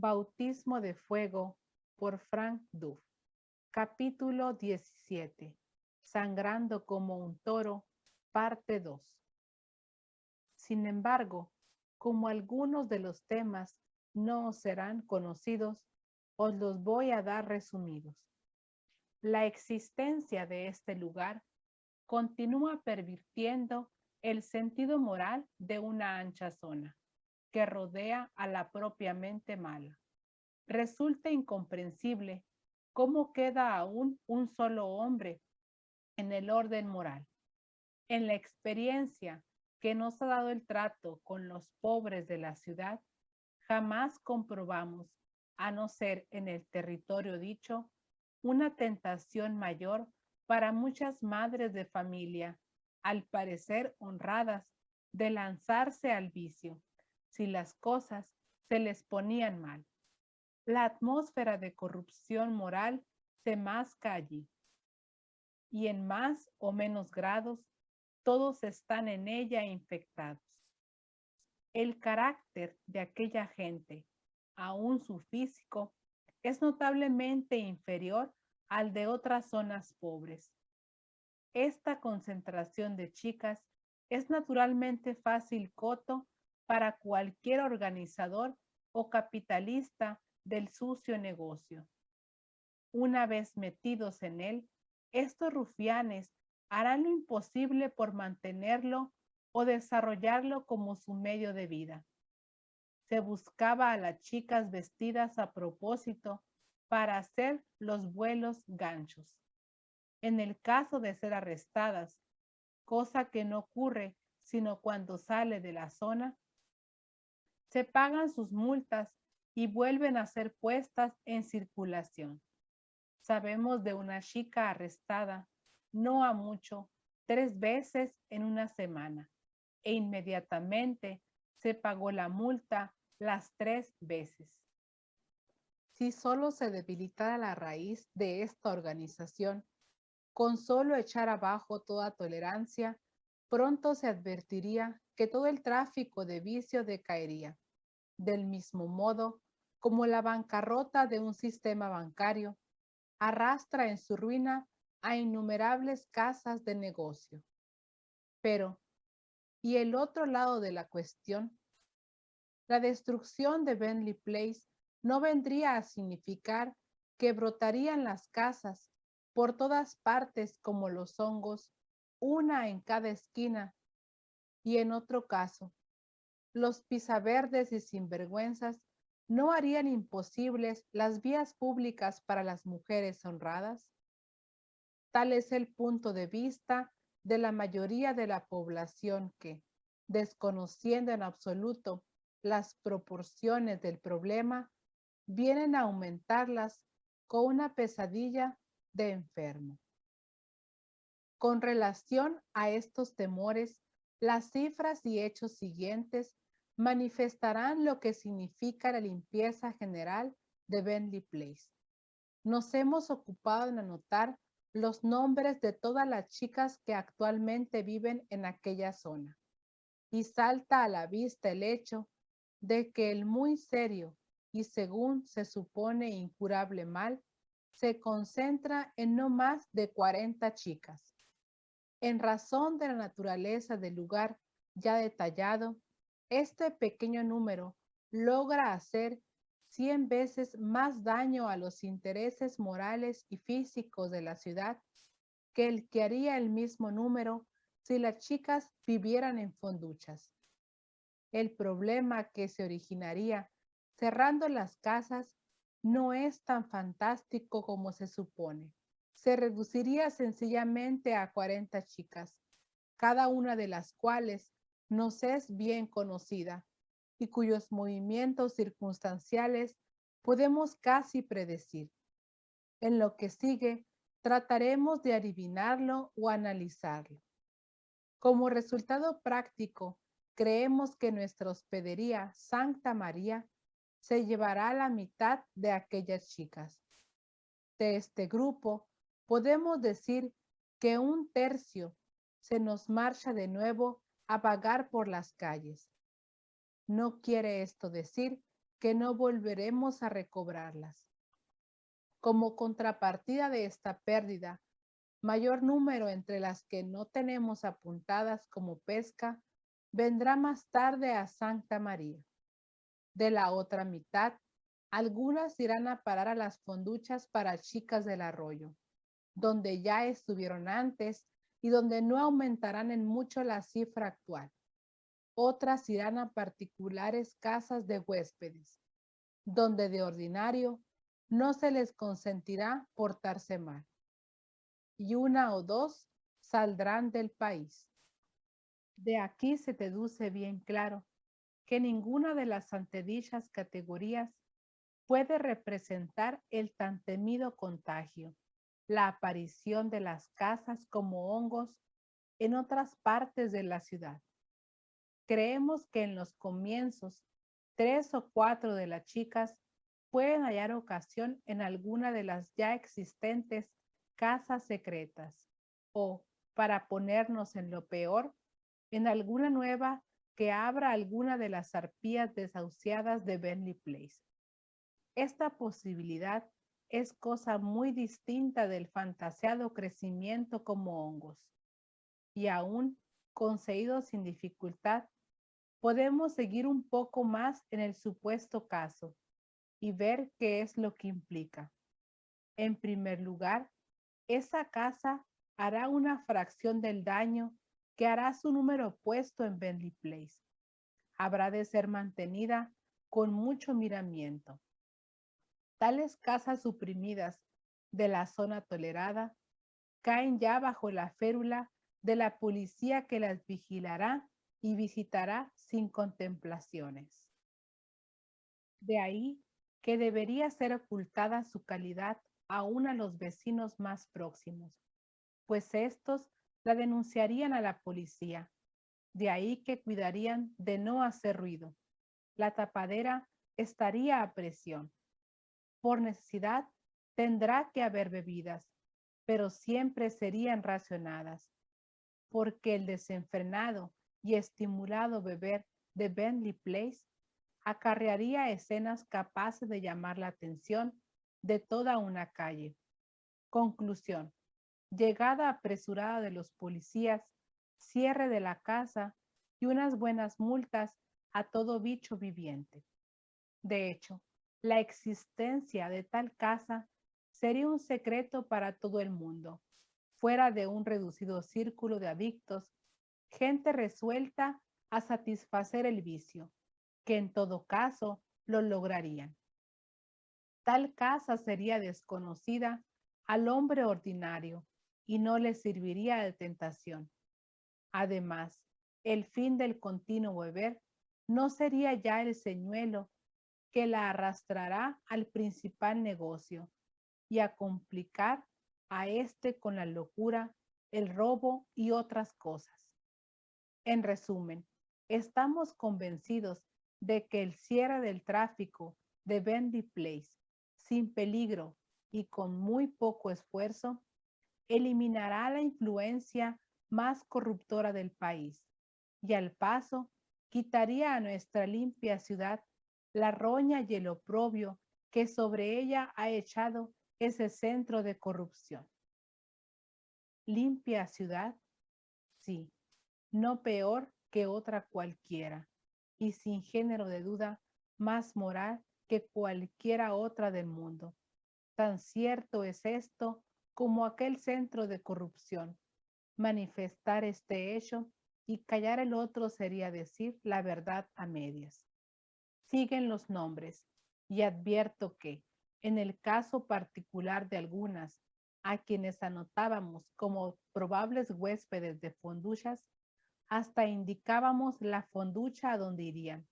Bautismo de fuego por Frank Duff. Capítulo 17. Sangrando como un toro, parte 2. Sin embargo, como algunos de los temas no os serán conocidos, os los voy a dar resumidos. La existencia de este lugar continúa pervirtiendo el sentido moral de una ancha zona que rodea a la propiamente mala. Resulta incomprensible cómo queda aún un solo hombre en el orden moral. En la experiencia que nos ha dado el trato con los pobres de la ciudad, jamás comprobamos, a no ser en el territorio dicho, una tentación mayor para muchas madres de familia, al parecer honradas, de lanzarse al vicio, si las cosas se les ponían mal. La atmósfera de corrupción moral se masca allí, y en más o menos grados, todos están en ella infectados. El carácter de aquella gente, aún su físico, es notablemente inferior al de otras zonas pobres. Esta concentración de chicas es naturalmente fácil coto para cualquier organizador o capitalista del sucio negocio. Una vez metidos en él, estos rufianes harán lo imposible por mantenerlo o desarrollarlo como su medio de vida. Se buscaba a las chicas vestidas a propósito para hacer los vuelos ganchos. En el caso de ser arrestadas, cosa que no ocurre sino cuando sale de la zona, se pagan sus multas y vuelven a ser puestas en circulación. Sabemos de una chica arrestada, no ha mucho, 3 veces en una semana, e inmediatamente se pagó la multa las 3 veces. Si solo se debilitara la raíz de esta organización, con solo echar abajo toda tolerancia, pronto se advertiría que todo el tráfico de vicio decaería, del mismo modo como la bancarrota de un sistema bancario arrastra en su ruina a innumerables casas de negocio. Pero, ¿y el otro lado de la cuestión? La destrucción de Bentley Place no vendría a significar que brotarían las casas por todas partes como los hongos, una en cada esquina, y en otro caso, los pisaverdes y sinvergüenzas no harían imposibles las vías públicas para las mujeres honradas. Tal es el punto de vista de la mayoría de la población que, desconociendo en absoluto las proporciones del problema, vienen a aumentarlas con una pesadilla de enfermo. Con relación a estos temores, las cifras y hechos siguientes manifestarán lo que significa la limpieza general de Bentley Place. Nos hemos ocupado en anotar los nombres de todas las chicas que actualmente viven en aquella zona. Y salta a la vista el hecho de que el muy serio y según se supone incurable mal se concentra en no más de 40 chicas. En razón de la naturaleza del lugar ya detallado, este pequeño número logra hacer 100 veces más daño a los intereses morales y físicos de la ciudad que el que haría el mismo número si las chicas vivieran en fonduchas. El problema que se originaría cerrando las casas no es tan fantástico como se supone. Se reduciría sencillamente a 40 chicas, cada una de las cuales nos es bien conocida y cuyos movimientos circunstanciales podemos casi predecir. En lo que sigue, trataremos de adivinarlo o analizarlo. Como resultado práctico, creemos que nuestra hospedería Santa María se llevará la mitad de aquellas chicas. De este grupo, podemos decir que un tercio se nos marcha de nuevo a vagar por las calles. No quiere esto decir que no volveremos a recobrarlas. Como contrapartida de esta pérdida, mayor número entre las que no tenemos apuntadas como pesca, vendrá más tarde a Santa María. De la otra mitad, algunas irán a parar a las fonduchas para chicas del arroyo, donde ya estuvieron antes y donde no aumentarán en mucho la cifra actual. Otras irán a particulares casas de huéspedes, donde de ordinario no se les consentirá portarse mal. Y una o dos saldrán del país. De aquí se deduce bien claro que ninguna de las antedichas categorías puede representar el tan temido contagio, la aparición de las casas como hongos en otras partes de la ciudad. Creemos que en los comienzos, 3 o 4 de las chicas pueden hallar ocasión en alguna de las ya existentes casas secretas o, para ponernos en lo peor, en alguna nueva que abra alguna de las arpías desahuciadas de Bentley Place. Esta posibilidad es cosa muy distinta del fantaseado crecimiento como hongos, y aún conseguido sin dificultad, podemos seguir un poco más en el supuesto caso y ver qué es lo que implica. En primer lugar, esa casa hará una fracción del daño que hará su número puesto en Bentley Place. Habrá de ser mantenida con mucho miramiento. Tales casas suprimidas de la zona tolerada caen ya bajo la férula de la policía que las vigilará y visitará sin contemplaciones. De ahí que debería ser ocultada su calidad aún a los vecinos más próximos, pues estos la denunciarían a la policía. De ahí que cuidarían de no hacer ruido. La tapadera estaría a presión. Por necesidad tendrá que haber bebidas, pero siempre serían racionadas, porque el desenfrenado y estimulado beber de Bentley Place acarrearía escenas capaces de llamar la atención de toda una calle. Conclusión. Llegada apresurada de los policías, cierre de la casa y unas buenas multas a todo bicho viviente. De hecho, la existencia de tal casa sería un secreto para todo el mundo, fuera de un reducido círculo de adictos, gente resuelta a satisfacer el vicio, que en todo caso lo lograrían. Tal casa sería desconocida al hombre ordinario y no le serviría de tentación. Además, el fin del continuo beber no sería ya el señuelo que la arrastrará al principal negocio y a complicar a este con la locura, el robo y otras cosas. En resumen, estamos convencidos de que el cierre del tráfico de Bentley Place, sin peligro y con muy poco esfuerzo, eliminará la influencia más corruptora del país y al paso quitaría a nuestra limpia ciudad la roña y el oprobio que sobre ella ha echado ese centro de corrupción. Limpia ciudad, sí, no peor que otra cualquiera, y sin género de duda, más moral que cualquiera otra del mundo. Tan cierto es esto como aquel centro de corrupción. Manifestar este hecho y callar el otro sería decir la verdad a medias. Siguen los nombres y advierto que, en el caso particular de algunas, a quienes anotábamos como probables huéspedes de fonduchas, hasta indicábamos la fonducha a donde irían.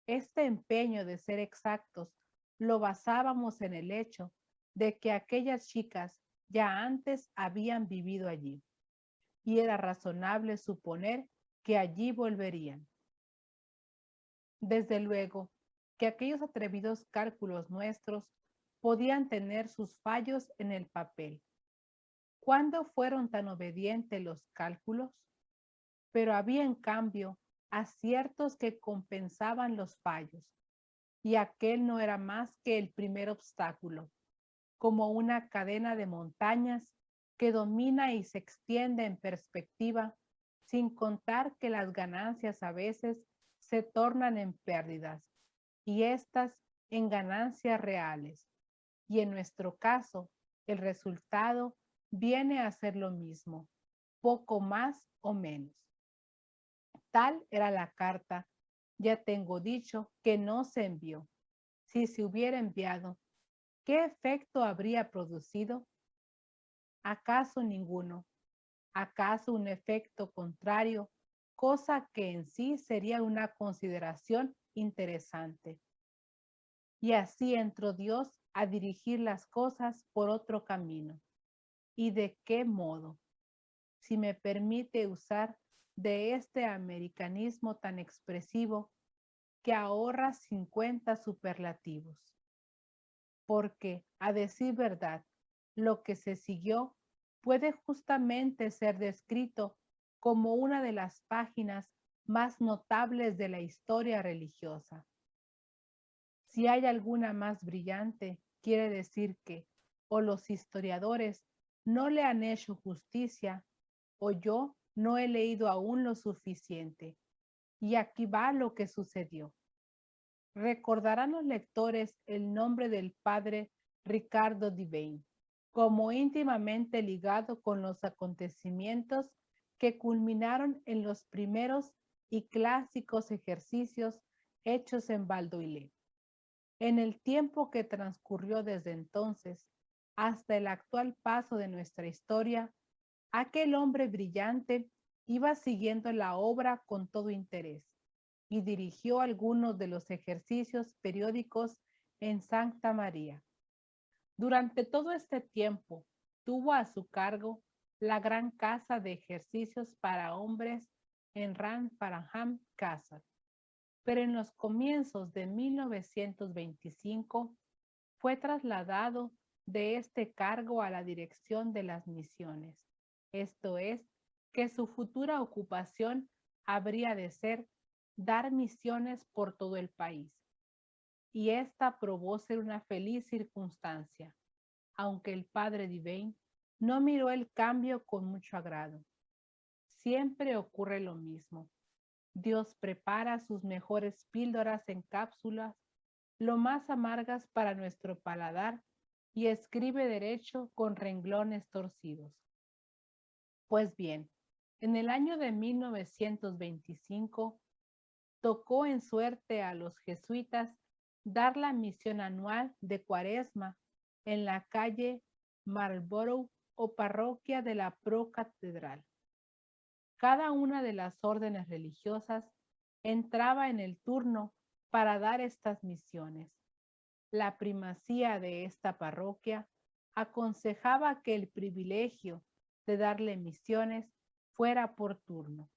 Este empeño de ser exactos lo basábamos en el hecho de que aquellas chicas ya antes habían vivido allí, y era razonable suponer que allí volverían. Desde luego que aquellos atrevidos cálculos nuestros podían tener sus fallos en el papel. ¿Cuándo fueron tan obedientes los cálculos? Pero había en cambio aciertos que compensaban los fallos, y aquel no era más que el primer obstáculo, como una cadena de montañas que domina y se extiende en perspectiva, sin contar que las ganancias a veces se tornan en pérdidas y estas en ganancias reales. Y en nuestro caso, el resultado viene a ser lo mismo, poco más o menos. Tal era la carta, ya tengo dicho, que no se envió. Si se hubiera enviado, ¿qué efecto habría producido? ¿Acaso ninguno? ¿Acaso un efecto contrario? Cosa que en sí sería una consideración interesante. Y así entró Dios a dirigir las cosas por otro camino. ¿Y de qué modo? Si me permite usar de este americanismo tan expresivo que ahorra 50 superlativos. Porque, a decir verdad, lo que se siguió puede justamente ser descrito como una de las páginas más notables de la historia religiosa. Si hay alguna más brillante, quiere decir que o los historiadores no le han hecho justicia o yo no he leído aún lo suficiente. Y aquí va lo que sucedió. Recordarán los lectores el nombre del padre Ricardo Devane, como íntimamente ligado con los acontecimientos que culminaron en los primeros y clásicos ejercicios hechos en Valdoillet. En el tiempo que transcurrió desde entonces hasta el actual paso de nuestra historia, aquel hombre brillante iba siguiendo la obra con todo interés y dirigió algunos de los ejercicios periódicos en Santa María. Durante todo este tiempo tuvo a su cargo la gran casa de ejercicios para hombres en Rand Farnham Castle, pero en los comienzos de 1925 fue trasladado de este cargo a la dirección de las misiones. Esto es, que su futura ocupación habría de ser dar misiones por todo el país. Y esta probó ser una feliz circunstancia, aunque el padre Devane no miró el cambio con mucho agrado. Siempre ocurre lo mismo. Dios prepara sus mejores píldoras en cápsulas, lo más amargas para nuestro paladar, y escribe derecho con renglones torcidos. Pues bien, en el año de 1925 tocó en suerte a los jesuitas dar la misión anual de Cuaresma en la calle Marlborough o parroquia de la Procatedral. Cada una de las órdenes religiosas entraba en el turno para dar estas misiones. La primacía de esta parroquia aconsejaba que el privilegio de darle misiones fuera por turno.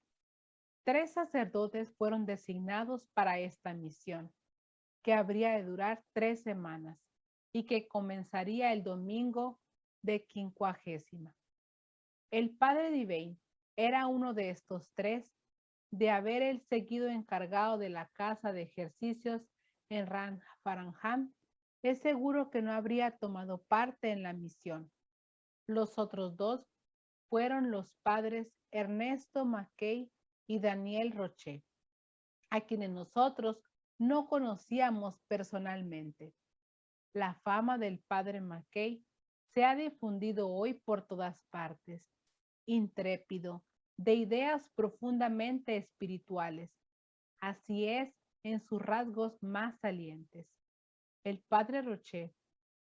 3 sacerdotes fueron designados para esta misión, que habría de durar 3 semanas y que comenzaría el domingo de Quincuagésima. El padre Devane era uno de estos 3, de haber él seguido encargado de la casa de ejercicios en Rand Farnham. Es seguro que no habría tomado parte en la misión. Los otros 2 fueron los padres Ernesto Mackay y Daniel Roche, a quienes nosotros no conocíamos personalmente. La fama del padre Mackay se ha difundido hoy por todas partes. Intrépido, de ideas profundamente espirituales. Así es en sus rasgos más salientes. El padre Roche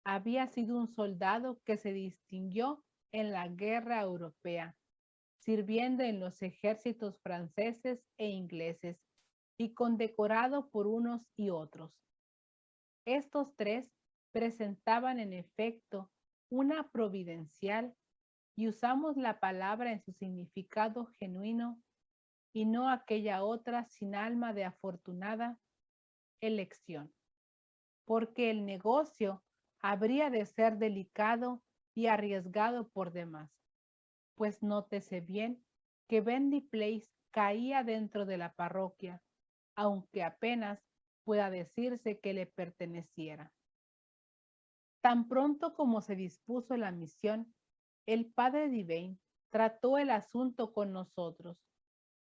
había sido un soldado que se distinguió en la guerra europea, sirviendo en los ejércitos franceses e ingleses y condecorado por unos y otros. Estos 3 presentaban en efecto una providencial, y usamos la palabra en su significado genuino y no aquella otra sin alma de afortunada elección, porque el negocio habría de ser delicado y arriesgado por demás. Pues nótese bien que Bendy Place caía dentro de la parroquia, aunque apenas pueda decirse que le perteneciera. Tan pronto como se dispuso la misión, el padre Divine trató el asunto con nosotros.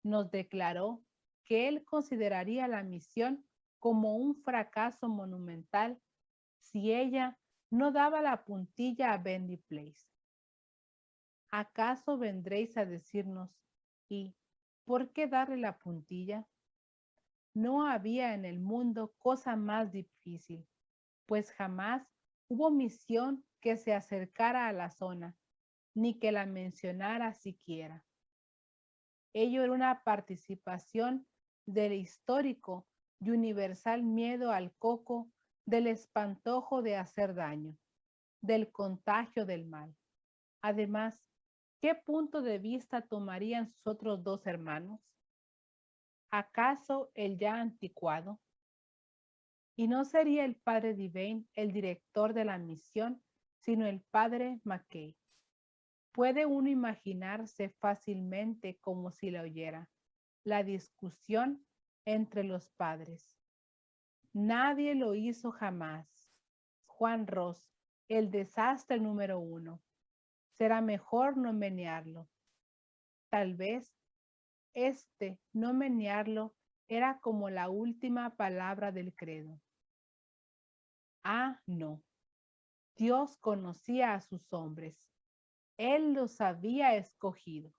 Nos declaró que él consideraría la misión como un fracaso monumental si ella no daba la puntilla a Bendy Place. ¿Acaso vendréis a decirnos, y por qué darle la puntilla? No había en el mundo cosa más difícil, pues jamás hubo misión que se acercara a la zona, ni que la mencionara siquiera. Ello era una participación del histórico y universal miedo al coco, del espantojo de hacer daño, del contagio del mal. Además, ¿qué punto de vista tomarían sus otros dos hermanos? ¿Acaso el ya anticuado? Y no sería el padre Divine el director de la misión, sino el padre Mackay. Puede uno imaginarse fácilmente como si la oyera, la discusión entre los padres. Nadie lo hizo jamás. Juan Ross, el desastre número 1. Será mejor no menearlo. Tal vez no menearlo era como la última palabra del credo. Ah, no. Dios conocía a sus hombres. Él los había escogido.